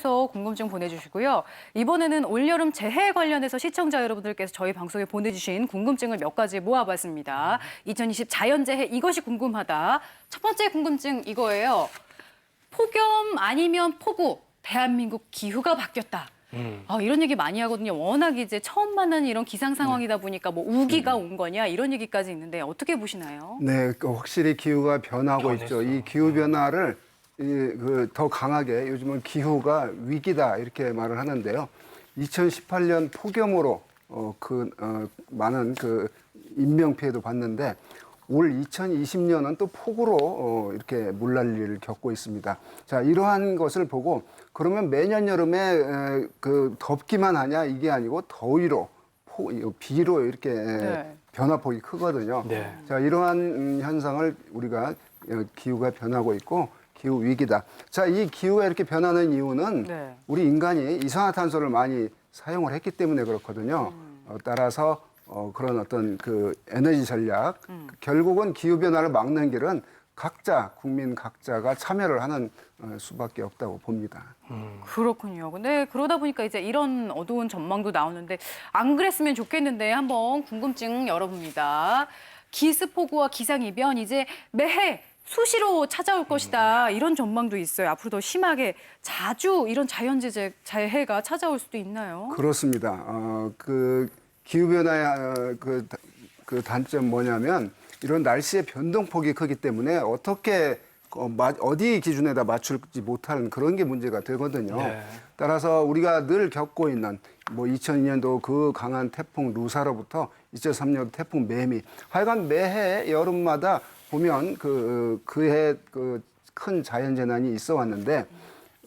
궁금증 보내주시고요. 이번에는 올여름 재해 관련해서 시청자 여러분들께서 저희 방송에 보내주신 궁금증을 몇 가지 모아봤습니다. 2020 자연재해 이것이 궁금하다. 첫 번째 궁금증 이거예요. 폭염 아니면 폭우, 대한민국 기후가 바뀌었다. 이런 얘기 많이 하거든요. 워낙 이제 처음 만나는 이런 기상 상황이다 보니까 뭐 우기가 온 거냐 이런 얘기까지 있는데 어떻게 보시나요? 네, 확실히 기후가 변하고 변했어. 있죠. 이 기후 변화를 더 강하게 요즘은 기후가 위기다 이렇게 말을 하는데요. 2018년 폭염으로 많은 인명 피해도 봤는데 올 2020년은 또 폭우로 이렇게 물난리를 겪고 있습니다. 자, 이러한 것을 보고 그러면 매년 여름에 덥기만 하냐 이게 아니고 더위로 비로 이렇게 네. 변화폭이 크거든요. 네. 자, 이러한 현상을 우리가 기후가 변하고 있고 기후 위기다. 자, 이 기후가 이렇게 변하는 이유는 네. 우리 인간이 이산화탄소를 많이 사용을 했기 때문에 그렇거든요. 따라서 그런 어떤 에너지 전략, 결국은 기후 변화를 막는 길은 국민 각자가 참여를 하는 수밖에 없다고 봅니다. 그렇군요. 근데 그러다 보니까 이제 이런 어두운 전망도 나오는데 안 그랬으면 좋겠는데 한번 궁금증 열어봅니다. 기습폭우와 기상이변 이제 매해 수시로 찾아올 것이다. 이런 전망도 있어요. 앞으로 더 심하게 자주 이런 자연재해가 찾아올 수도 있나요? 그렇습니다. 기후변화의 그 단점 뭐냐면 이런 날씨의 변동폭이 크기 때문에 어떻게 어디 기준에다 맞출지 못하는 그런 게 문제가 되거든요. 네. 따라서 우리가 늘 겪고 있는 뭐 2002년도 그 강한 태풍 루사로부터 2003년 태풍 매미, 하여간 매해 여름마다 보면 그해 큰 자연재난이 있어 왔는데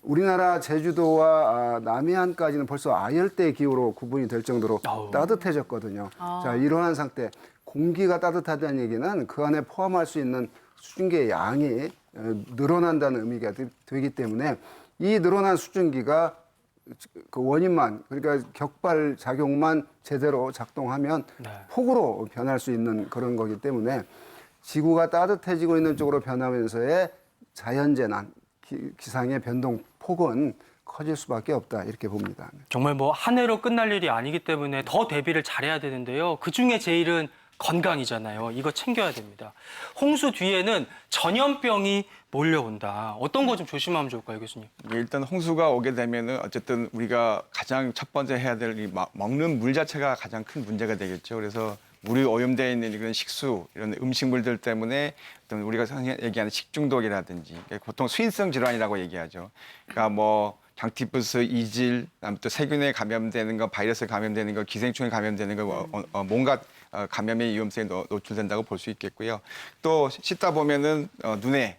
우리나라 제주도와 남해안까지는 벌써 아열대 기후로 구분이 될 정도로 따뜻해졌거든요. 자, 이러한 상태, 공기가 따뜻하다는 얘기는 그 안에 포함할 수 있는 수증기의 양이 늘어난다는 의미가 되기 때문에 이 늘어난 수증기가 그 원인만, 그러니까 격발 작용만 제대로 작동하면 네. 폭우로 변할 수 있는 그런 거기 때문에 지구가 따뜻해지고 있는 쪽으로 변하면서의 자연재난, 기상의 변동폭은 커질 수밖에 없다 이렇게 봅니다. 정말 뭐 한 해로 끝날 일이 아니기 때문에 더 대비를 잘해야 되는데요. 그중에 제일은 건강이잖아요. 이거 챙겨야 됩니다. 홍수 뒤에는 전염병이 몰려온다. 어떤 거 좀 조심하면 좋을까요, 교수님? 일단 홍수가 오게 되면은 어쨌든 우리가 가장 첫 번째 해야 될 이 먹는 물 자체가 가장 큰 문제가 되겠죠. 그래서 물이 오염되어 있는 이런 식수, 이런 음식물들 때문에 어떤 우리가 얘기하는 식중독이라든지 보통 수인성 질환이라고 얘기하죠. 그러니까 뭐 장티푸스, 이질, 그다음에 또 세균에 감염되는 거, 바이러스에 감염되는 거, 기생충에 감염되는 거, 뭔가 감염의 위험성에 노출된다고 볼 수 있겠고요. 또 씻다 보면은 눈에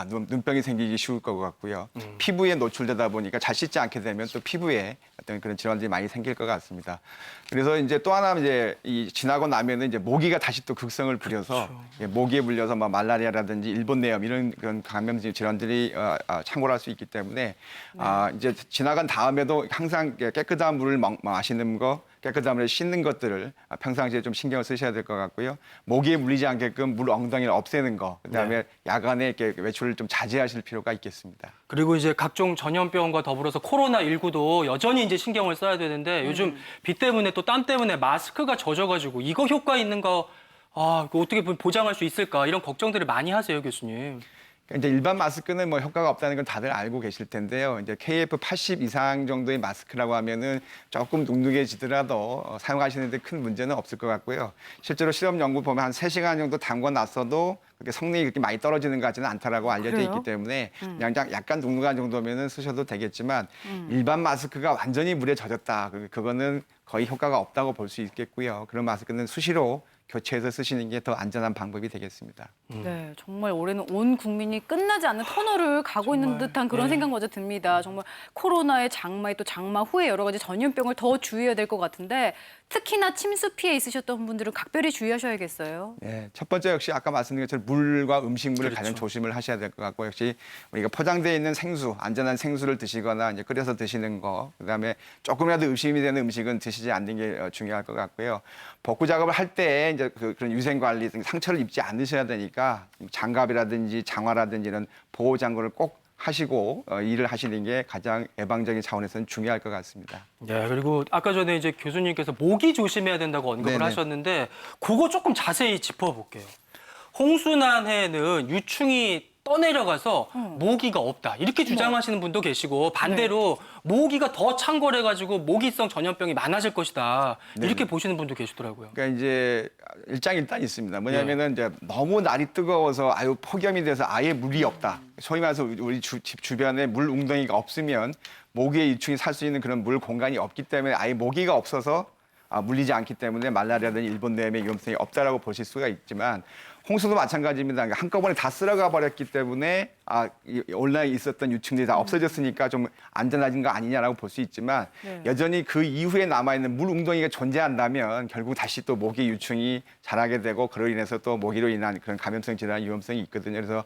눈병이 생기기 쉬울 것 같고요. 피부에 노출되다 보니까 잘 씻지 않게 되면 또 피부에 어떤 그런 질환들이 많이 생길 것 같습니다. 그래서 이제 또 하나 이제 지나고 나면은 이제 모기가 다시 또 극성을 부려서 모기에 물려서 막 말라리아라든지 일본내염 이런 그런 감염性질환들이 창궐할 수 있기 때문에 이제 지나간 다음에도 항상 깨끗한 물을 마시는 거, 깨끗한 물을 씻는 것들을 평상시에 좀 신경을 쓰셔야 될 것 같고요. 모기에 물리지 않게끔 물 엉덩이를 없애는 거, 그다음에 야간에 이렇게 외출을 좀 자제하실 필요가 있겠습니다. 그리고 이제 각종 전염병과 더불어서 코로나19도 여전히 이제 신경을 써야 되는데 요즘 비 때문에 또 땀 때문에 마스크가 젖어가지고 이거 효과 있는 거 이거 어떻게 보장할 수 있을까 이런 걱정들을 많이 하세요, 교수님. 이제 일반 마스크는 뭐 효과가 없다는 건 다들 알고 계실 텐데요. 이제 KF80 이상 정도의 마스크라고 하면은 조금 눅눅해지더라도 사용하시는데 큰 문제는 없을 것 같고요. 실제로 실험 연구 보면 한 3시간 정도 담궈 놨어도 그렇게 성능이 그렇게 많이 떨어지는 것 같지는 않다라고 알려져 그래요? 있기 때문에 그냥 약간 눅눅한 정도면은 쓰셔도 되겠지만 일반 마스크가 완전히 물에 젖었다. 그거는 거의 효과가 없다고 볼 수 있겠고요. 그런 마스크는 수시로 교체해서 쓰시는 게 더 안전한 방법이 되겠습니다. 네, 정말 올해는 온 국민이 끝나지 않는 터널을 가고 있는 듯한 그런 생각마저 듭니다. 정말 코로나의 장마에 또 장마 후에 여러 가지 전염병을 더 주의해야 될 것 같은데 특히나 침수 피해 있으셨던 분들은 각별히 주의하셔야겠어요. 네, 첫 번째 역시 아까 말씀드린 것처럼 물과 음식물을 가장 조심을 하셔야 될 것 같고 역시 우리가 포장되어 있는 생수, 안전한 생수를 드시거나 이제 끓여서 드시는 거, 그다음에 조금이라도 의심이 되는 음식은 드시지 않는 게 중요할 것 같고요. 복구 작업을 할 때 이제 그런 위생 관리, 상처를 입지 않으셔야 되니까 장갑이라든지 장화라든지 이런 보호 장구를 꼭 하시고 일을 하시는 게 가장 예방적인 차원에서는 중요할 것 같습니다. 네, 그리고 아까 전에 이제 교수님께서 모기 조심해야 된다고 언급을 네네. 하셨는데 그거 조금 자세히 짚어볼게요. 홍수난해는 유충이 떠내려가서 모기가 없다 이렇게 주장하시는 분도 계시고 반대로 모기가 더 창궐해가지고 모기성 전염병이 많아질 것이다 이렇게 보시는 분도 계시더라고요. 그러니까 이제 일장일단 있습니다. 뭐냐면은 이제 너무 날이 뜨거워서 아유 폭염이 돼서 아예 물이 없다. 소위 말해서 우리 집 주변에 물 웅덩이가 없으면 모기의 유충이 살 수 있는 그런 물 공간이 없기 때문에 아예 모기가 없어서 물리지 않기 때문에 말라리아든 일본뇌염의 위험성이 없다라고 보실 수가 있지만 홍수도 마찬가지입니다. 그러니까 한꺼번에 다 쓸어가 버렸기 때문에 온라인에 있었던 유충들이 다 없어졌으니까 좀 안전해진 거 아니냐라고 볼 수 있지만 여전히 그 이후에 남아있는 물 웅덩이가 존재한다면 결국 다시 또 모기 유충이 자라게 되고 그로 인해서 또 모기로 인한 그런 감염성 질환 위험성이 있거든요. 그래서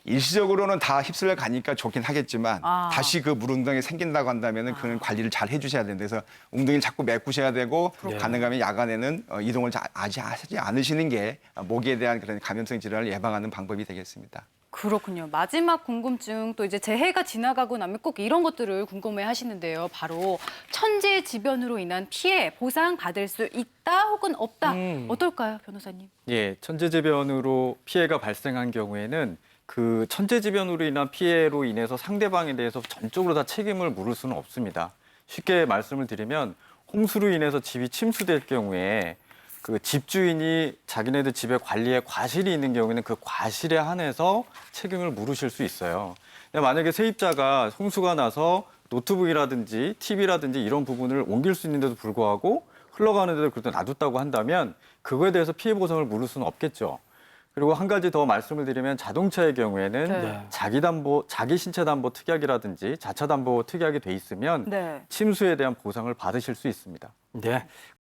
일시적으로는 다 휩쓸려 가니까 좋긴 하겠지만 다시 그 물 웅덩이 생긴다고 한다면은 그런 관리를 잘 해주셔야 된다. 그래서 웅덩이를 자꾸 메꾸셔야 되고 가능하면 야간에는 이동을 아직 하지 않으시는 게 모기에 대한 그런 감염성 질환을 예방하는 방법이 되겠습니다. 그렇군요. 마지막 궁금증 또 이제 재해가 지나가고 나면 꼭 이런 것들을 궁금해 하시는데요. 바로 천재지변으로 인한 피해 보상 받을 수 있다 혹은 없다. 어떨까요, 변호사님? 예, 천재지변으로 피해가 발생한 경우에는 그 천재지변으로 인한 피해로 인해서 상대방에 대해서 전적으로 다 책임을 물을 수는 없습니다. 쉽게 말씀을 드리면 홍수로 인해서 집이 침수될 경우에 그 집주인이 자기네들 집에 관리에 과실이 있는 경우에는 그 과실에 한해서 책임을 물으실 수 있어요. 근데 만약에 세입자가 홍수가 나서 노트북이라든지 TV라든지 이런 부분을 옮길 수 있는데도 불구하고 흘러가는 데도 그래도 놔뒀다고 한다면 그거에 대해서 피해 보상을 물을 수는 없겠죠. 그리고 한 가지 더 말씀을 드리면 자동차의 경우에는 자기 신체 담보 특약이라든지 자차 담보 특약이 돼 있으면 침수에 대한 보상을 받으실 수 있습니다. 네.